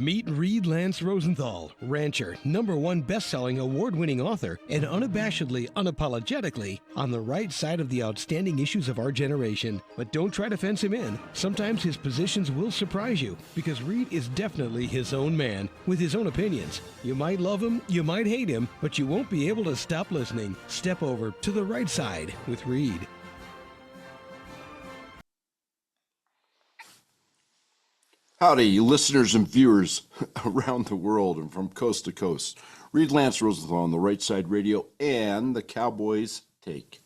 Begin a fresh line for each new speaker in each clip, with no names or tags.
Meet Reed Lance Rosenthal, rancher, #1 best-selling award-winning author, and unabashedly, unapologetically on the right side of the outstanding issues of our generation. But don't try to fence him in. Sometimes his positions will surprise you, because Reed is definitely his own man, with his own opinions. You might love him, you might hate him, but you won't be able to stop listening. Step over to the right side with Reed.
Howdy, listeners and viewers around the world and from coast to coast. Reed Lance Rosenthal on the Right Side Radio and the Cowboys Take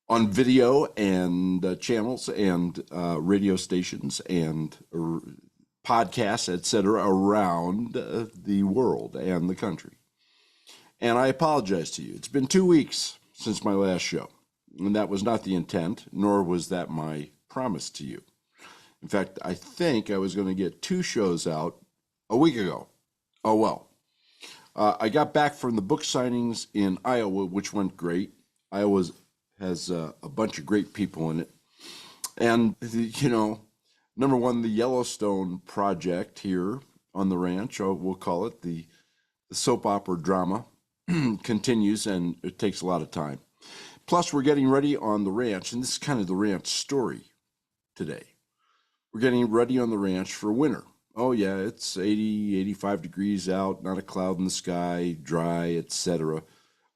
on video and channels and radio stations and podcasts, etc., around the world and the country. And I apologize to you. It's been 2 weeks since my last show, and that was not the intent, nor was that my promise to you. In fact, I think I was going to get 2 shows out a week ago. Oh, well. I got back from the book signings in Iowa, which went great. Iowa has a bunch of great people in it. And, number one, the Yellowstone Project here on the ranch, or we'll call it the soap opera drama, continues, and it takes a lot of time. Plus, we're getting ready on the ranch, and this is kind of the ranch story today. We're getting ready on the ranch for winter. Oh yeah, it's 80, 85 degrees out, not a cloud in the sky, dry, etc.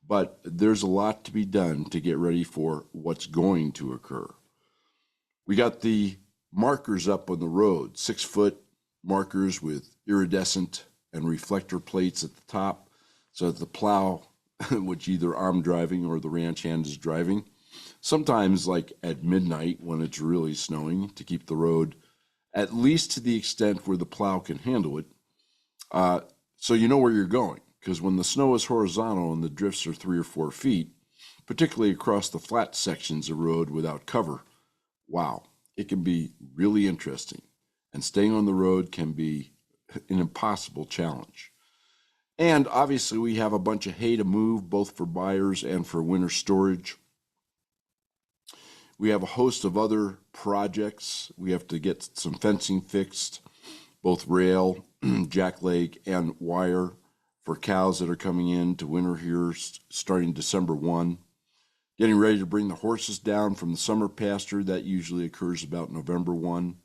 But there's a lot to be done to get ready for what's going to occur. We got the markers up on the road, 6-foot markers with iridescent and reflector plates at the top, so that the plow, which either I'm driving or the ranch hand is driving, sometimes like at midnight when it's really snowing, to keep the road at least to the extent where the plow can handle it, so you know where you're going. Because when the snow is horizontal and the drifts are 3 or 4 feet, particularly across the flat sections of road without cover, wow, it can be really interesting. And staying on the road can be an impossible challenge. And obviously we have a bunch of hay to move, both for buyers and for winter storage. We have a host of other projects. We have to get some fencing fixed, both rail, jackleg, and wire for cows that are coming in to winter here starting December 1. Getting ready to bring the horses down from the summer pasture. That usually occurs about November 1.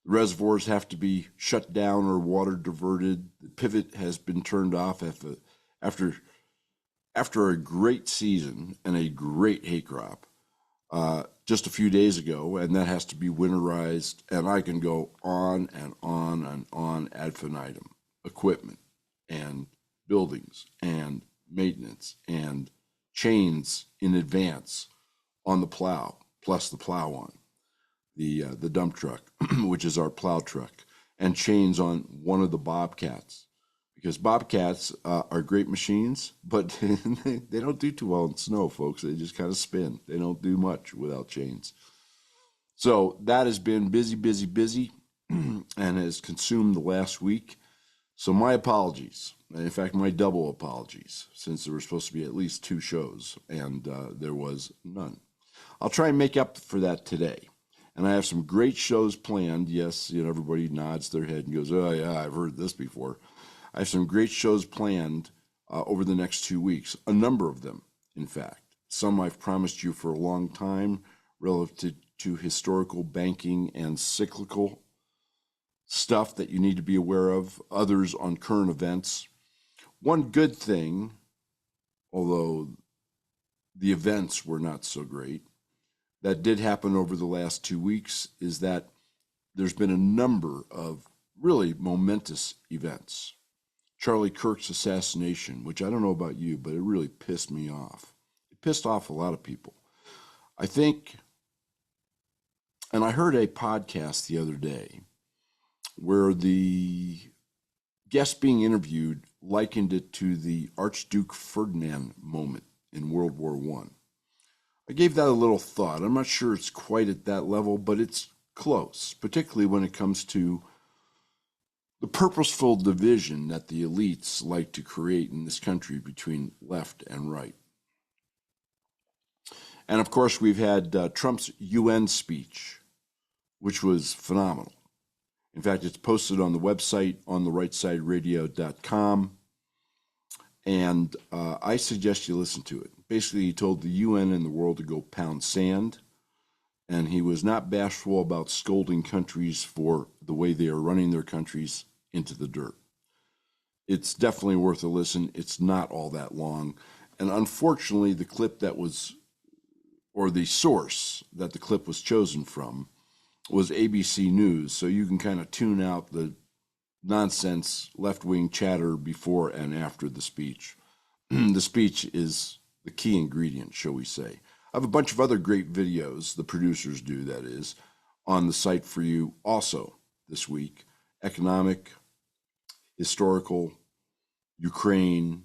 The reservoirs have to be shut down or water diverted. The pivot has been turned off after a great season and a great hay crop. Just a few days ago, and that has to be winterized, and I can go on and on and on ad infinitum. Equipment and buildings and maintenance and chains in advance on the plow, plus the plow on the dump truck, which is our plow truck, and chains on one of the bobcats. Because bobcats are great machines, but they don't do too well in snow, folks. They just kind of spin. They don't do much without chains. So that has been busy, busy, busy, and has consumed the last week. So my apologies. In fact, my double apologies, since there were supposed to be at least 2 shows, and there was none. I'll try and make up for that today. And I have some great shows planned. Yes, everybody nods their head and goes, oh yeah, I've heard this before. I have some great shows planned over the next 2 weeks, a number of them, in fact. Some I've promised you for a long time relative to historical, banking, and cyclical stuff that you need to be aware of, others on current events. One good thing, although the events were not so great, that did happen over the last 2 weeks is that there's been a number of really momentous events. Charlie Kirk's assassination, which I don't know about you, but it really pissed me off. It pissed off a lot of people. I think, and I heard a podcast the other day where the guest being interviewed likened it to the Archduke Ferdinand moment in World War I. I gave that a little thought. I'm not sure it's quite at that level, but it's close, particularly when it comes to the purposeful division that the elites like to create in this country between left and right. And of course, we've had Trump's UN speech, which was phenomenal. In fact, it's posted on the website on therightsideradio.com. And I suggest you listen to it. Basically, he told the UN and the world to go pound sand. And he was not bashful about scolding countries for the way they are running their countries into the dirt. It's definitely worth a listen. It's not all that long. And unfortunately, the clip that was, or the source that the clip was chosen from, was ABC News. So you can kind of tune out the nonsense left-wing chatter before and after the speech. The speech is the key ingredient, shall we say. I have a bunch of other great videos, the producers do, that is, on the site for you also this week. Economic, historical, Ukraine,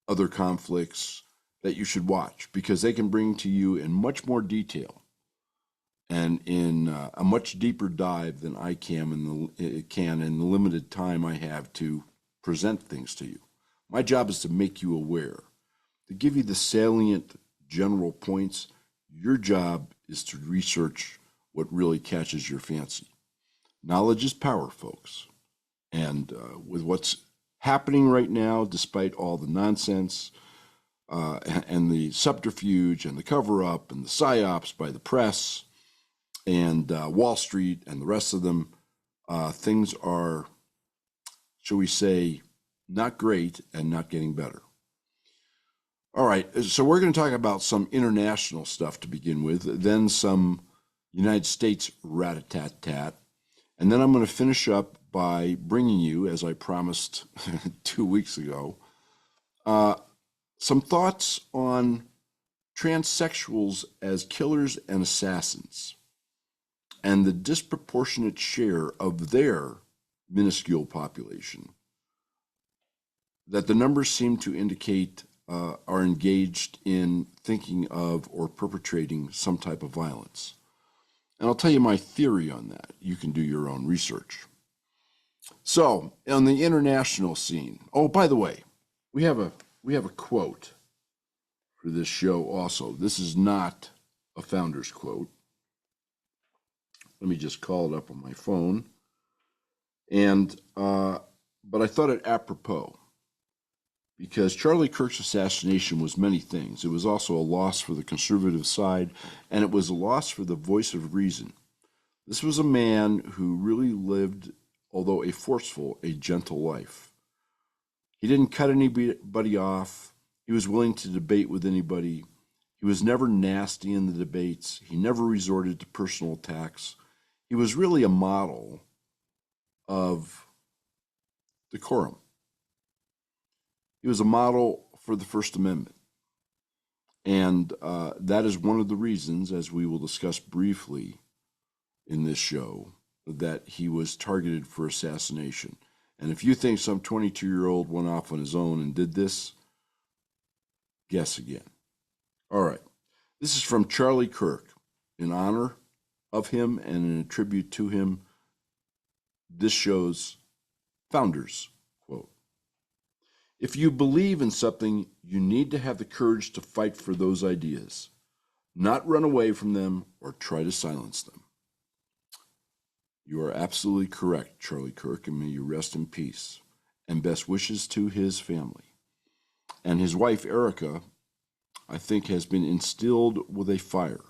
other conflicts that you should watch because they can bring to you in much more detail and in a much deeper dive than I can in the limited time I have to present things to you. My job is to make you aware, to give you the salient general points. Your job is to research what really catches your fancy. Knowledge is power, folks. And with what's happening right now, despite all the nonsense and the subterfuge and the cover-up and the psyops by the press and Wall Street and the rest of them, things are, shall we say, not great and not getting better. All right, so we're going to talk about some international stuff to begin with, then some United States rat-a-tat-tat, and then I'm going to finish up by bringing you, as I promised 2 weeks ago, some thoughts on transsexuals as killers and assassins and the disproportionate share of their minuscule population that the numbers seem to indicate are engaged in thinking of or perpetrating some type of violence. And I'll tell you my theory on that. You can do your own research. So, on the international scene, oh, by the way, we have a quote for this show also. This is not a founder's quote. Let me just call it up on my phone. And but I thought it apropos because Charlie Kirk's assassination was many things. It was also a loss for the conservative side, and it was a loss for the voice of reason. This was a man who really lived, although a forceful, a gentle life. He didn't cut anybody off. He was willing to debate with anybody. He was never nasty in the debates. He never resorted to personal attacks. He was really a model of decorum. He was a model for the First Amendment. And that is one of the reasons, as we will discuss briefly in this show, that he was targeted for assassination. And if you think some 22-year-old went off on his own and did this, guess again. All right. This is from Charlie Kirk. In honor of him and in a tribute to him, this show's founders quote. If you believe in something, you need to have the courage to fight for those ideas, not run away from them or try to silence them. You are absolutely correct, Charlie Kirk, and may you rest in peace. And best wishes to his family. And his wife, Erica, I think has been instilled with a fire,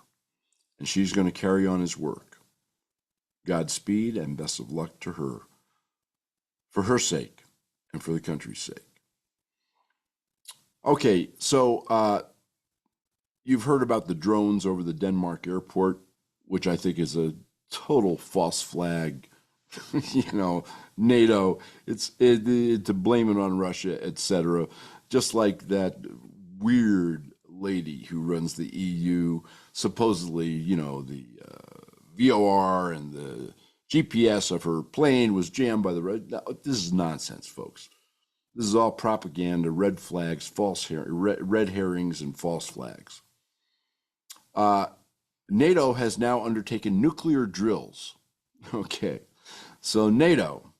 and she's going to carry on his work. Godspeed and best of luck to her, for her sake and for the country's sake. Okay, so you've heard about the drones over the Denmark airport, which I think is a total false flag. NATO, to blame it on Russia, etc. Just like that weird lady who runs the EU, supposedly, the VOR and the GPS of her plane was jammed by the red. No, this is nonsense, folks. This is all propaganda, red flags, red herrings, and false flags. NATO has now undertaken nuclear drills. Okay, so NATO,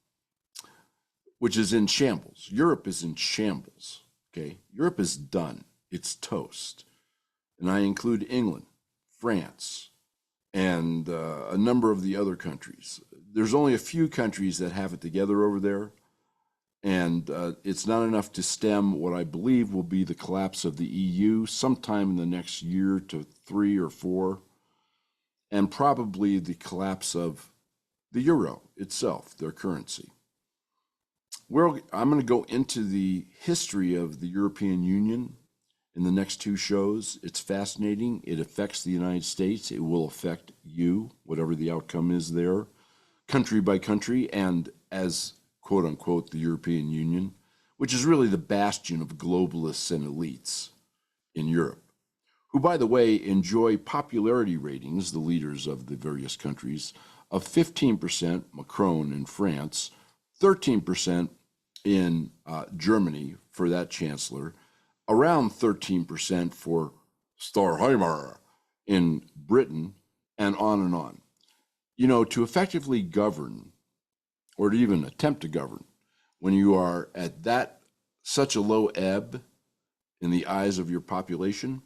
which is in shambles. Europe is in shambles. Okay, Europe is done. It's toast. And I include England, France, and a number of the other countries. There's only a few countries that have it together over there, and it's not enough to stem what I believe will be the collapse of the EU sometime in the next year to 3 or 4, and probably the collapse of the euro itself, their currency. I'm going to go into the history of the European Union in the next 2 shows. It's fascinating. It affects the United States. It will affect you, whatever the outcome is there, country by country, and as quote unquote the European Union, which is really the bastion of globalists and elites in Europe, who, by the way, enjoy popularity ratings, the leaders of the various countries, of 15%, Macron in France, 13% in Germany for that chancellor, around 13% for Starheimer in Britain, and on and on. You know, to effectively govern, or to even attempt to govern, when you are at that such a low ebb in the eyes of your population,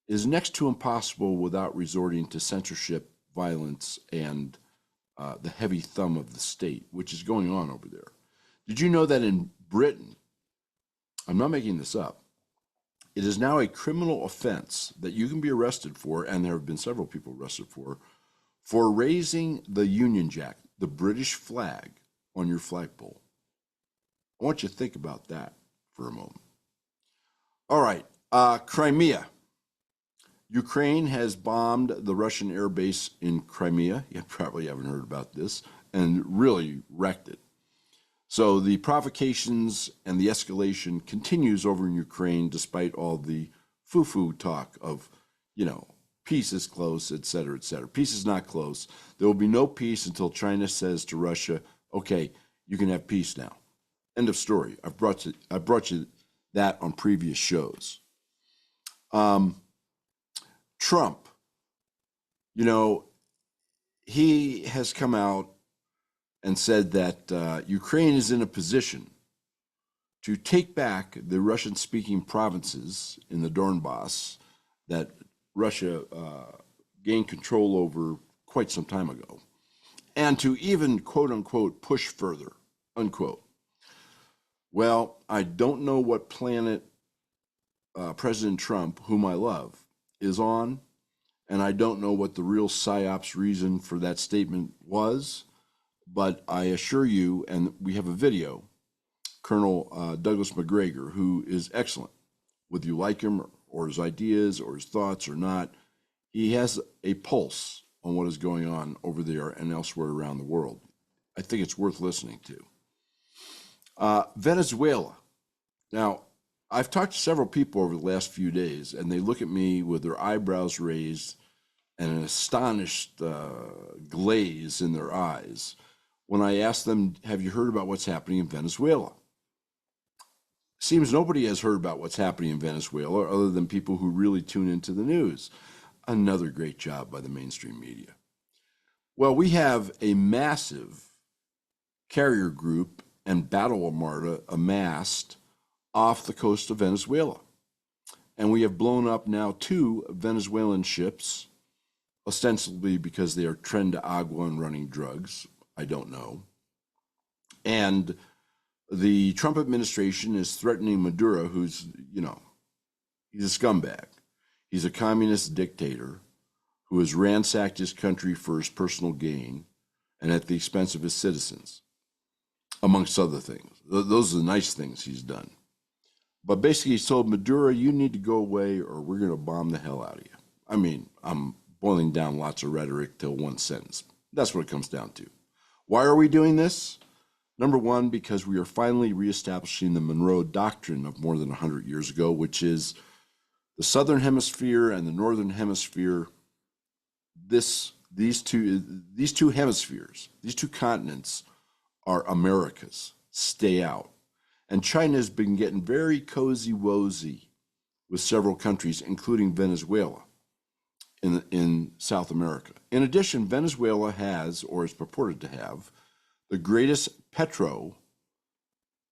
is next to impossible without resorting to censorship, violence, and the heavy thumb of the state, which is going on over there. Did you know that in Britain, I'm not making this up, it is now a criminal offense that you can be arrested for, and there have been several people arrested for raising the Union Jack, the British flag, on your flagpole. I want you to think about that for a moment. All right, Crimea. Ukraine has bombed the Russian air base in Crimea. You probably haven't heard about this, and really wrecked it. So the provocations and the escalation continues over in Ukraine, despite all the foo-foo talk of, you know, peace is close, et cetera, et cetera. Peace is not close. There will be no peace until China says to Russia, okay, you can have peace now. End of story. I brought you that on previous shows. Trump, you know, he has come out and said that Ukraine is in a position to take back the Russian-speaking provinces in the Donbass that Russia gained control over quite some time ago, and to even, quote-unquote, push further, unquote. Well, I don't know what planet President Trump, whom I love, is on, and I don't know what the real PSYOPs reason for that statement was, but I assure you, and we have a video, Colonel Douglas McGregor, who is excellent, whether you like him or his ideas or his thoughts or not, he has a pulse on what is going on over there and elsewhere around the world. I think it's worth listening to. Venezuela. Now, I've talked to several people over the last few days, and they look at me with their eyebrows raised and an astonished glaze in their eyes when I ask them, have you heard about what's happening in Venezuela? Seems nobody has heard about what's happening in Venezuela other than people who really tune into the news. Another great job by the mainstream media. Well, we have a massive carrier group and battle armada amassed off the coast of Venezuela. And we have blown up now 2 Venezuelan ships, ostensibly because they are tren de agua and running drugs. I don't know. And the Trump administration is threatening Maduro, who's, you know, he's a scumbag. He's a communist dictator who has ransacked his country for his personal gain and at the expense of his citizens, amongst other things. Those are the nice things he's done. But basically, he's told Maduro, you need to go away or we're going to bomb the hell out of you. I mean, I'm boiling down lots of rhetoric to one sentence. That's what it comes down to. Why are we doing this? Number one, because we are finally reestablishing the Monroe Doctrine of more than 100 years ago, which is the Southern Hemisphere and the Northern Hemisphere. These two hemispheres, these 2 continents are America's. Stay out. And China has been getting very cozy-wozy with several countries, including Venezuela in South America. In addition, Venezuela has, or is purported to have, the greatest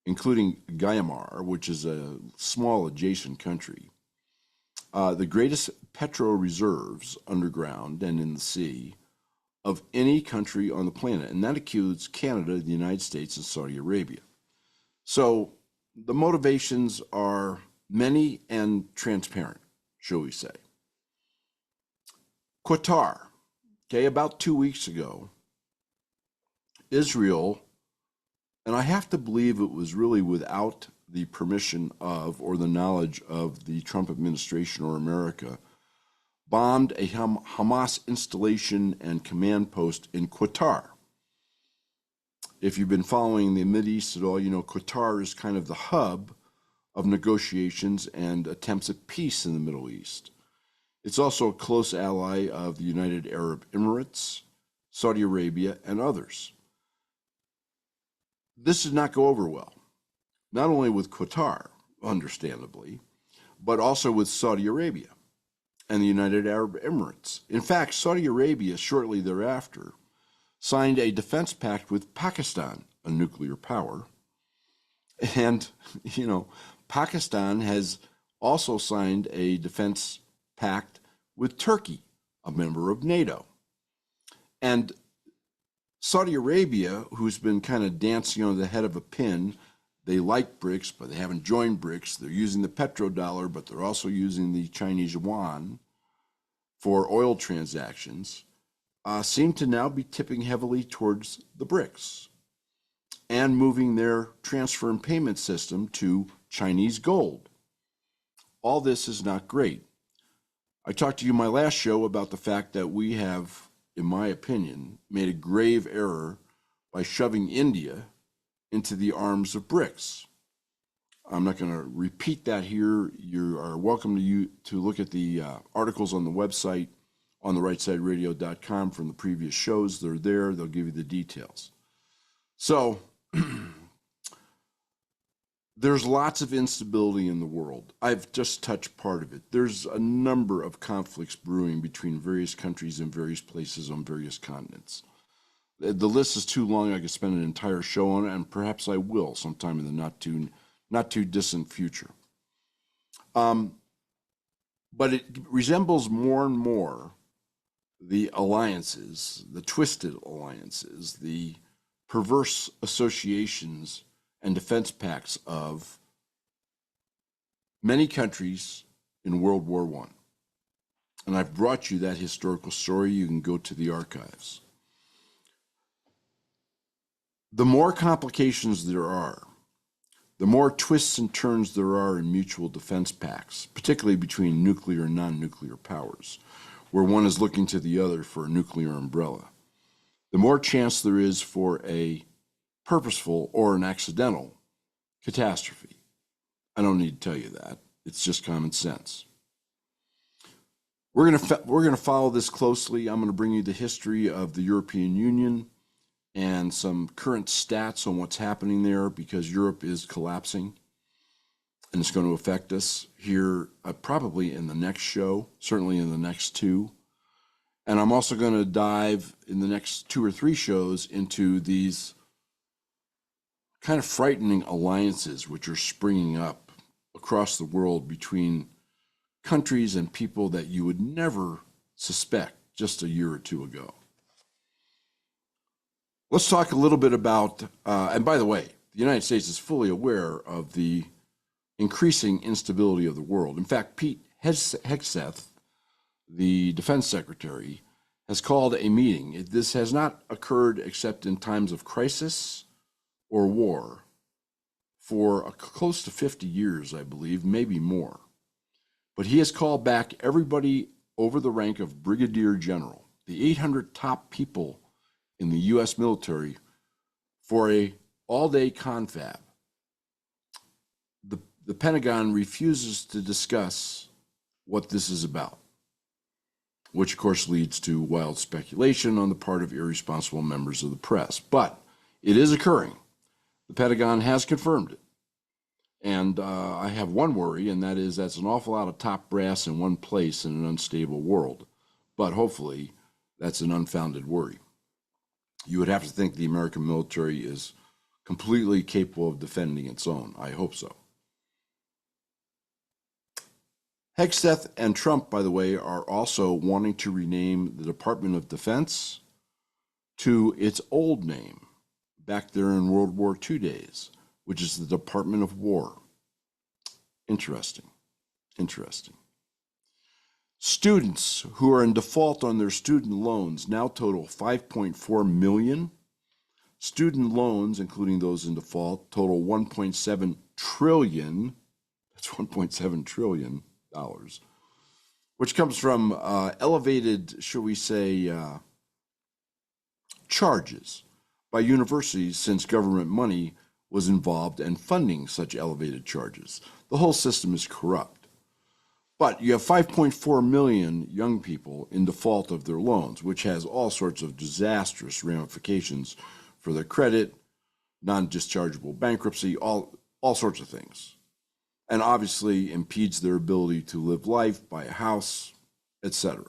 including Guatemala, which is a small adjacent country, the greatest petro reserves underground and in the sea of any country on the planet, and that includes Canada, the United States, and Saudi Arabia. So the motivations are many and transparent, shall we say. Qatar, okay, about 2 weeks ago, Israel, and I have to believe it was really without the permission of or the knowledge of the Trump administration or America, bombed a Hamas installation and command post in Qatar. If you've been following the Mideast at all, you know Qatar is kind of the hub of negotiations and attempts at peace in the Middle East. It's also a close ally of the United Arab Emirates, Saudi Arabia, and others. This did not go over well, not only with Qatar, understandably, but also with Saudi Arabia and the United Arab Emirates. In fact, Saudi Arabia, shortly thereafter, signed a defense pact with Pakistan, a nuclear power. And, you know, Pakistan has also signed a defense pact with Turkey, a member of NATO. And Saudi Arabia, who's been kind of dancing on the head of a pin, they like BRICS, but they haven't joined BRICS. They're using the petrodollar, but they're also using the Chinese yuan for oil transactions, seem to now be tipping heavily towards the BRICS and moving their transfer and payment system to Chinese gold. All this is not great. I talked to you in my last show about the fact that we have, in my opinion, made a grave error by shoving India into the arms of BRICS. I'm not going to repeat that here. You are welcome to look at the articles on the website on therightsideradio.com from the previous shows. They're there. They'll give you the details. So there's lots of instability in the world. I've just touched part of it. There's a number of conflicts brewing between various countries and various places on various continents. The list is too long. I could spend an entire show on it, and perhaps I will sometime in the not too distant future. But it resembles more and more the alliances, the twisted alliances, the perverse associations and defense pacts of many countries in World War I. And I've brought you that historical story. You can go to the archives. The more complications there are, the more twists and turns there are in mutual defense pacts, particularly between nuclear and non-nuclear powers, where one is looking to the other for a nuclear umbrella, the more chance there is for a purposeful or an accidental catastrophe. I don't need to tell you that. It's just common sense. We're going to follow this closely. I'm going to bring you the history of the European Union and some current stats on what's happening there, because Europe is collapsing and it's going to affect us here probably in the next show, certainly in the next two. And I'm also going to dive in the next 2 or 3 shows into these kind of frightening alliances which are springing up across the world between countries and people that you would never suspect just a year or two ago. Let's talk a little bit about, and by the way, the United States is fully aware of the increasing instability of the world. In fact, Pete Hegseth, the defense secretary, has called a meeting. This has not occurred except in times of crisis or war for close to 50 years, I believe, maybe more. But he has called back everybody over the rank of brigadier general, the 800 top people in the U.S. military, for a all-day confab. The Pentagon refuses to discuss what this is about, which of course leads to wild speculation on the part of irresponsible members of the press. But it is occurring. The Pentagon has confirmed it. And I have one worry, and that is that's an awful lot of top brass in one place in an unstable world. But hopefully that's an unfounded worry. You would have to think the American military is completely capable of defending its own. I hope so. Hegseth and Trump, by the way, are also wanting to rename the Department of Defense to its old name back there in World War II days, which is the Department of War. Interesting. Interesting. Students who are in default on their student loans now total 5.4 million. Student loans, including those in default, total 1.7 trillion. That's 1.7 trillion dollars, which comes from elevated, shall we say, charges by universities since government money was involved in funding such elevated charges. The whole system is corrupt. But you have 5.4 million young people in default of their loans, which has all sorts of disastrous ramifications for their credit, non-dischargeable bankruptcy, all sorts of things. And obviously impedes their ability to live life, buy a house, etc.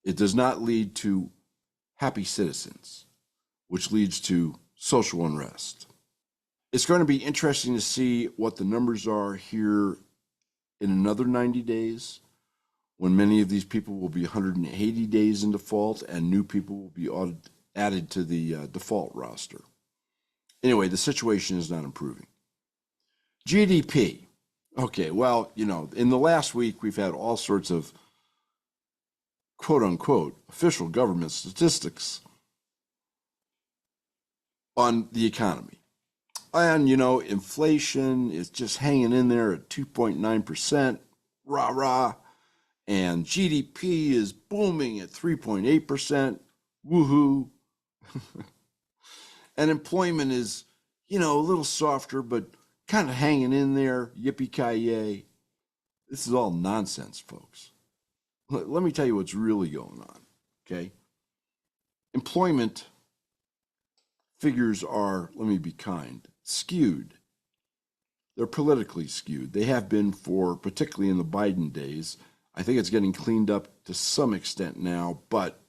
It does not lead to happy citizens, which leads to social unrest. It's going to be interesting to see what the numbers are here in another 90 days, when many of these people will be 180 days in default and new people will be added to the default roster. Anyway, the situation is not improving. GDP. Okay, well, in the last week, we've had all sorts of quote unquote official government statistics on the economy. And, inflation is just hanging in there at 2.9%, rah, rah. And GDP is booming at 3.8%, woohoo. And employment is, a little softer, but kind of hanging in there, yippee-ki-yay. This is all nonsense, folks. Let me tell you what's really going on, okay? Employment figures are, let me be kind, skewed. They're politically skewed. They have been for, particularly in the Biden days. I think it's getting cleaned up to some extent now, but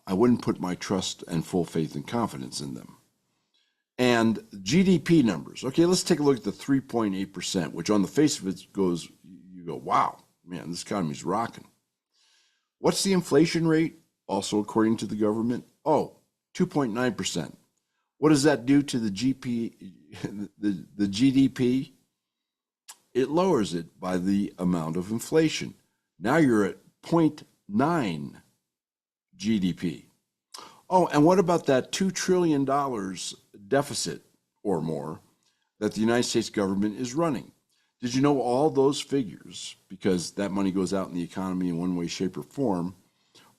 I wouldn't put my trust and full faith and confidence in them. And GDP numbers. Okay, let's take a look at the 3.8%, which on the face of it you go, wow, man, this economy's rocking. What's the inflation rate? Also, according to the government, 2.9%. What does that do to the GDP? It lowers it by the amount of inflation. Now you're at 0.9 GDP. Oh, and what about that $2 trillion deficit or more that the United States government is running? Did you know all those figures, because that money goes out in the economy in one way, shape, or form,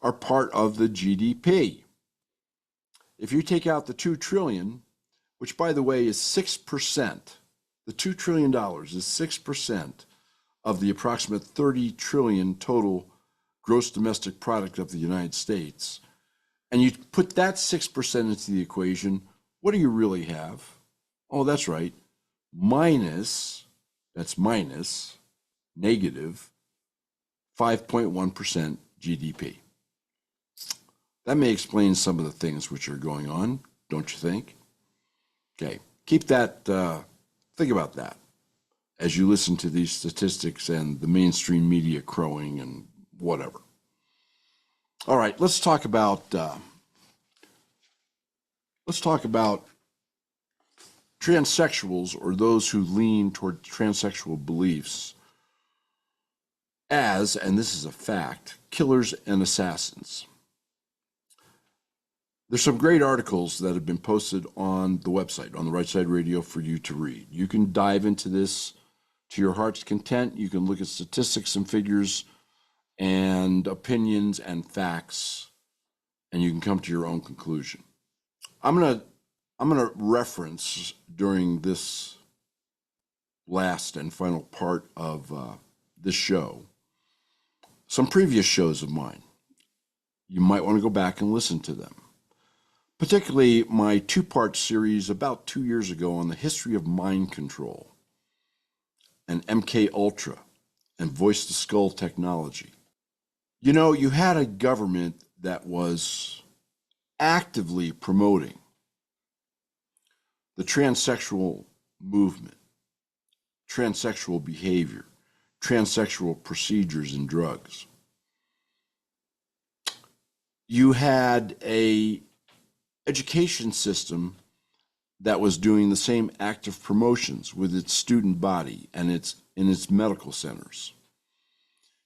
are part of the GDP? If you take out the $2 trillion, which by the way is 6%, the $2 trillion is 6% of the approximate 30 trillion total gross domestic product of the United States, and you put that 6% into the equation, what do you really have? Oh, that's right, negative 5.1% GDP. That may explain some of the things which are going on, don't you think? Okay, keep that, think about that as you listen to these statistics and the mainstream media crowing and whatever. All right, let's talk about transsexuals, or those who lean toward transsexual beliefs as, and this is a fact, killers and assassins. There's some great articles that have been posted on the website, on the Right Side Radio, for you to read. You can dive into this to your heart's content. You can look at statistics and figures and opinions and facts, and you can come to your own conclusion. I'm gonna reference during this last and final part of this show some previous shows of mine. You might want to go back and listen to them. Particularly my two-part series about 2 years ago on the history of mind control and MK Ultra and voice-to-skull technology. You had a government that was actively promoting the transsexual movement, transsexual behavior, transsexual procedures and drugs. You had a education system that was doing the same active promotions with its student body and in its medical centers.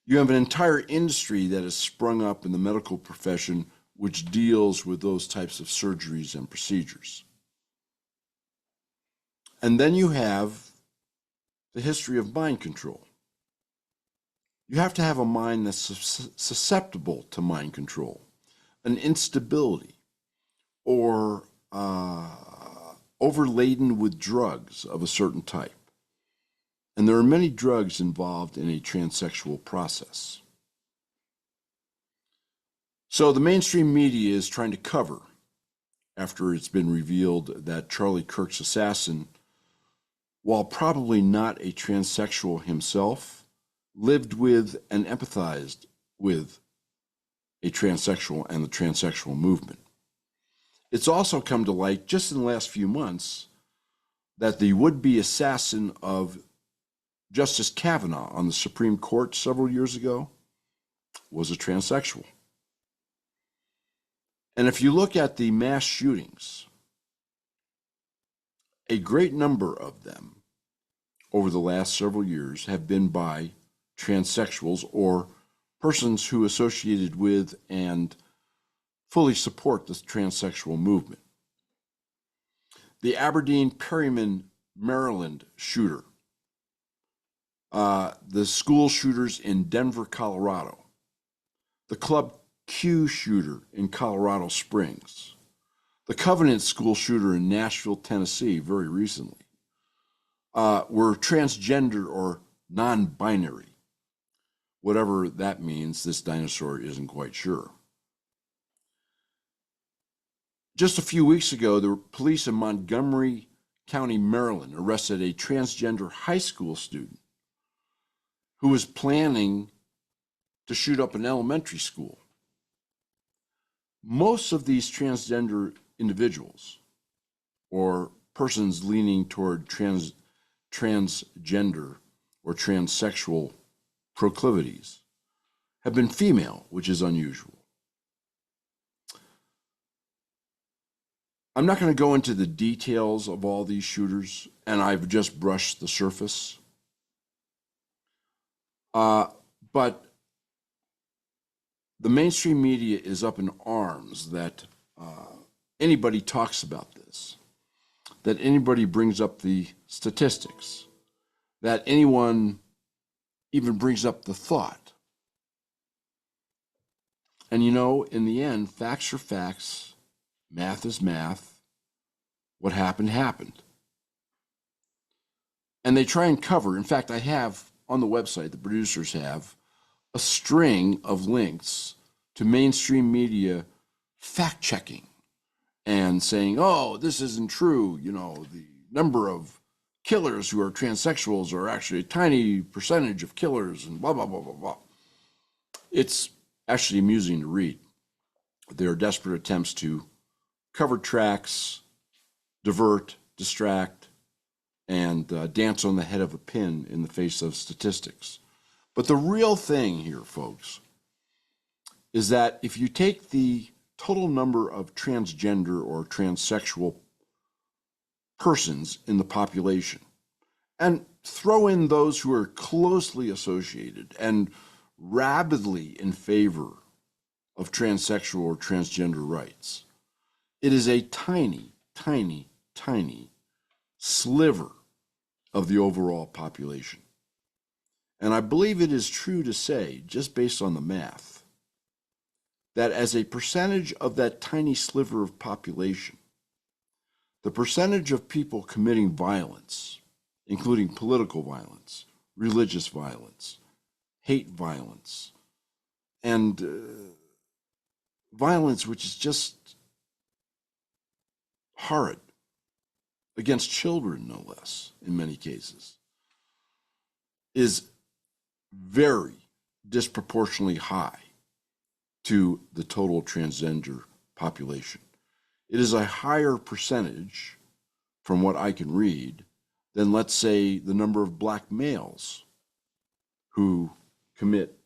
You have an entire industry that has sprung up in the medical profession which deals with those types of surgeries and procedures. And then you have the history of mind control. You have to have a mind that's susceptible to mind control, an instability, or overladen with drugs of a certain type. And there are many drugs involved in a transsexual process. So the mainstream media is trying to cover, after it's been revealed that Charlie Kirk's assassin, while probably not a transsexual himself, lived with and empathized with a transsexual and the transsexual movement. It's also come to light just in the last few months that the would-be assassin of Justice Kavanaugh on the Supreme Court several years ago was a transsexual. And if you look at the mass shootings, a great number of them over the last several years have been by transsexuals or persons who associated with and fully support the transsexual movement. The Aberdeen Perryman, Maryland shooter, the school shooters in Denver, Colorado, the Club Q shooter in Colorado Springs, the Covenant school shooter in Nashville, Tennessee, very recently, were transgender or non-binary. Whatever that means, this dinosaur isn't quite sure. Just a few weeks ago, the police in Montgomery County, Maryland, arrested a transgender high school student who was planning to shoot up an elementary school. Most of these transgender individuals or persons leaning toward transgender or transsexual proclivities have been female, which is unusual. I'm not going to go into the details of all these shooters, and I've just brushed the surface. But the mainstream media is up in arms that anybody talks about this, that anybody brings up the statistics, that anyone even brings up the thought. And you know, in the end, facts are facts, math is math. What happened, happened. And they try and cover, in fact, I have on the website, the producers have, a string of links to mainstream media fact-checking and saying, oh, this isn't true. You know, the number of killers who are transsexuals are actually a tiny percentage of killers and blah, blah, blah, blah, blah. It's actually amusing to read. There are desperate attempts to cover tracks, divert, distract, and dance on the head of a pin in the face of statistics. But the real thing here, folks, is that if you take the total number of transgender or transsexual persons in the population and throw in those who are closely associated and rabidly in favor of transsexual or transgender rights, it is a tiny, tiny, tiny sliver of the overall population. And I believe it is true to say, just based on the math, that as a percentage of that tiny sliver of population, the percentage of people committing violence, including political violence, religious violence, hate violence, and violence which is just horrid, against children no less, in many cases, is very disproportionately high to the total transgender population. It is a higher percentage, from what I can read, than, let's say, the number of black males who commit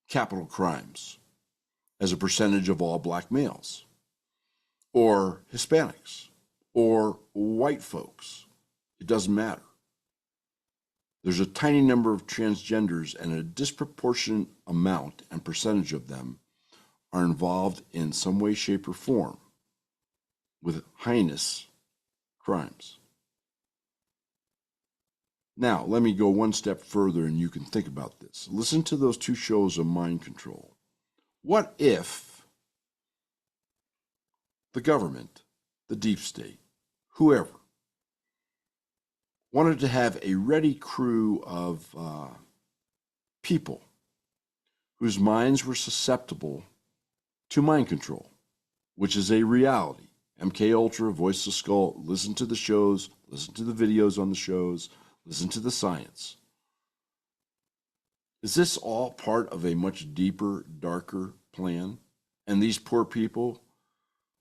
capital crimes as a percentage of all black males, or Hispanics, or white folks. It doesn't matter. There's a tiny number of transgenders, and a disproportionate amount and percentage of them are involved in some way, shape, or form with heinous crimes. Now, let me go one step further and you can think about this. Listen to those two shows on mind control. What if the government, the deep state, whoever, wanted to have a ready crew of people whose minds were susceptible to mind control, which is a reality. MK Ultra, Voice of Skull, listen to the shows, listen to the videos on the shows, listen to the science. Is this all part of a much deeper, darker plan? And these poor people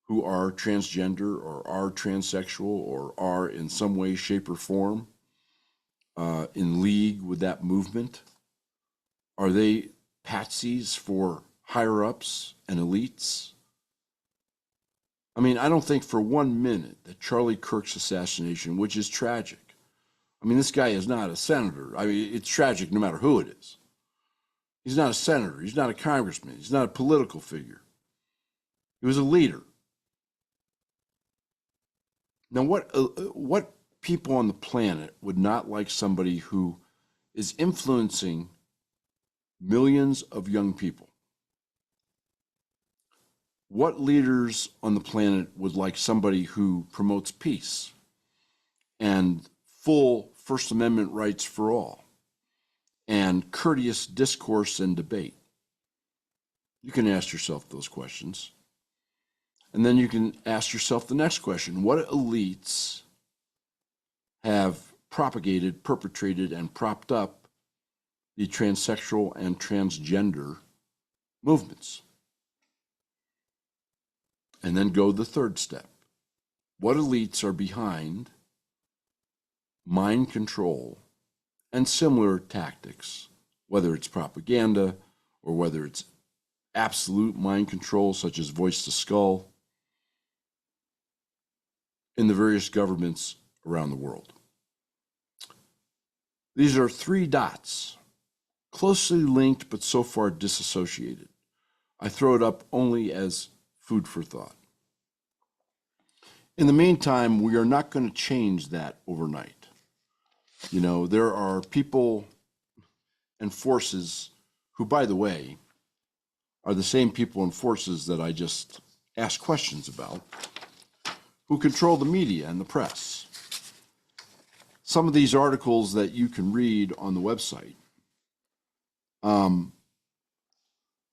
who are transgender or are transsexual or are in some way, shape, or form in league with that movement, are they patsies for higher-ups and elites? I mean, I don't think for 1 minute that Charlie Kirk's assassination, which is tragic. I mean, this guy is not a senator. I mean, it's tragic no matter who it is. He's not a senator. He's not a congressman. He's not a political figure. He was a leader. Now, what people on the planet would not like somebody who is influencing millions of young people? What leaders on the planet would like somebody who promotes peace and full First Amendment rights for all and courteous discourse and debate? You can ask yourself those questions. And then you can ask yourself the next question. What elites have propagated, perpetrated, and propped up the transsexual and transgender movements? And then go the third step. What elites are behind mind control and similar tactics, whether it's propaganda or whether it's absolute mind control, such as Voice to Skull, in the various governments around the world? These are three dots, closely linked but so far disassociated. I throw it up only as food for thought. In the meantime, we are not going to change that overnight. You know, there are people and forces who, by the way, are the same people and forces that I just asked questions about, who control the media and the press. Some of these articles that you can read on the website.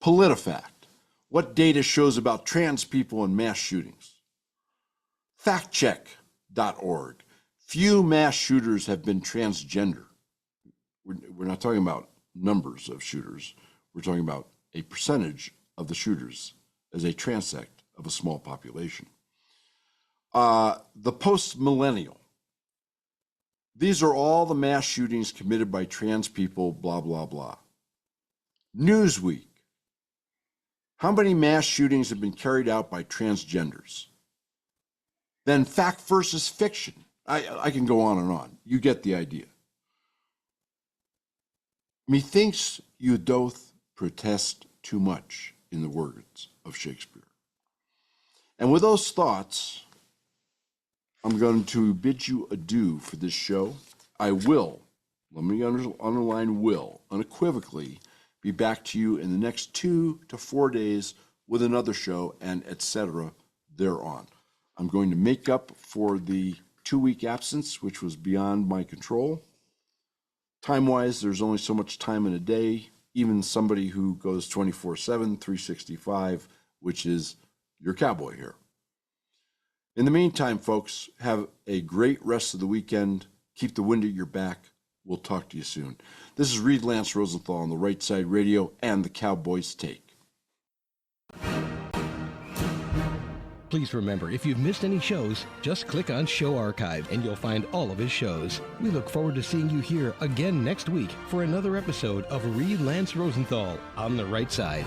PolitiFact. What data shows about trans people in mass shootings? Factcheck.org. Few mass shooters have been transgender. We're not talking about numbers of shooters. We're talking about a percentage of the shooters as a transect of a small population. The post-millennial. These are all the mass shootings committed by trans people, blah, blah, blah. Newsweek. How many mass shootings have been carried out by transgenders? Then fact versus fiction. I can go on and on. You get the idea. Methinks you doth protest too much, in the words of Shakespeare. And with those thoughts, I'm going to bid you adieu for this show. I will, let me underline will, unequivocally be back to you in the next 2 to 4 days with another show and etc. thereon. I'm going to make up for the 2-week absence, which was beyond my control. Time-wise, there's only so much time in a day. Even somebody who goes 24/7, 365, which is your cowboy here. In the meantime, folks, have a great rest of the weekend. Keep the wind at your back. We'll talk to you soon. This is Reed Lance Rosenthal on the Right Side Radio and the Cowboys Take.
Please remember, if you've missed any shows, just click on Show Archive and you'll find all of his shows. We look forward to seeing you here again next week for another episode of Read Lance Rosenthal on the Right Side.